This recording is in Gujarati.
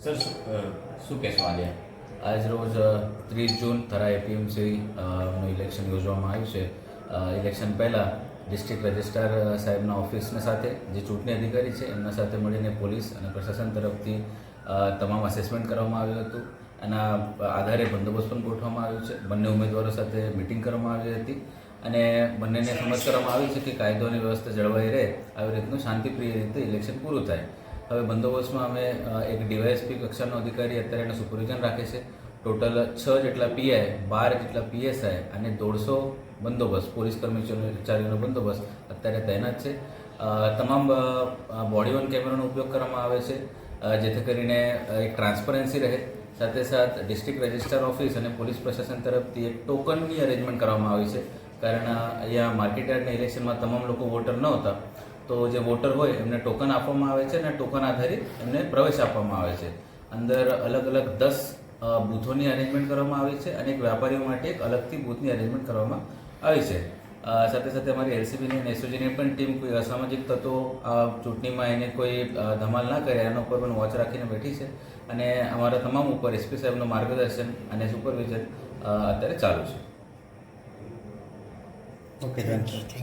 સર શું કહેશો આજે? આજ રોજ 30 જૂન થરા એપીએમસી નું ઇલેક્શન યોજવામાં આવ્યું છે. ઇલેક્શન પહેલાં ડિસ્ટ્રિક્ટ રજિસ્ટ્રાર સાહેબના ઓફિસને સાથે જે ચૂંટણી અધિકારી છે એમના સાથે મળીને પોલીસ અને પ્રશાસન તરફથી તમામ અસેસમેન્ટ કરવામાં આવ્યું હતું. એના આધારે બંદોબસ્ત પણ ગોઠવવામાં આવ્યો છે. બંને ઉમેદવારો સાથે મિટિંગ કરવામાં આવી હતી અને બંનેને સમજ કરવામાં આવી છે કે કાયદો અને વ્યવસ્થા જળવાઈ રહે આવી રીતનું શાંતિપ્રિય રીતે ઇલેક્શન પૂરું થાય. હવે બંદોબસ્તમાં અમે એક ડીવાયએસપી કક્ષાનો અધિકારી અત્યારે એનું સુપરવિઝન રાખે છે. ટોટલ 6 જેટલા પીઆઈ, 12 જેટલા પીએસઆઈ અને 150 બંદોબસ્ત પોલીસ કર્મચારીઓનો બંદોબસ્ત અત્યારે તૈનાત છે. તમામ બોડી વન કેમેરાનો ઉપયોગ કરવામાં આવે છે જેથી કરીને એક ટ્રાન્સપરન્સી રહે. સાથે સાથ ડિસ્ટ્રિક્ટ રજિસ્ટ્રાર ઓફિસ અને પોલીસ પ્રશાસન તરફથી એક ટોકનની અરેન્જમેન્ટ કરવામાં આવી છે. કારણ અહીંયા માર્કેટ યાર્ડના ઇલેક્શનમાં તમામ લોકો વોટર ન હતા, તો જે વોટર હોય એમને ટોકન આપવામાં આવે છે અને ટોકન આધારિત એમને પ્રવેશ આપવામાં આવે છે. અંદર અલગ અલગ 10 બૂથોની અરેન્જમેન્ટ કરવામાં આવી છે અને એક વ્યાપારીઓ માટે એક અલગથી બૂથની અરેન્જમેન્ટ કરવામાં આવી છે. સાથે સાથે અમારી એલસીબીની અને એસઓજીની પણ ટીમ કોઈ અસામાજિક તત્વો ચૂંટણીમાં એને કોઈ ધમાલ ના કરે એના ઉપર પણ વોચ રાખીને બેઠી છે અને અમારા તમામ ઉપર એસપી સાહેબનું માર્ગદર્શન અને સુપરવિઝન અત્યારે ચાલુ છે. Okay, thank you.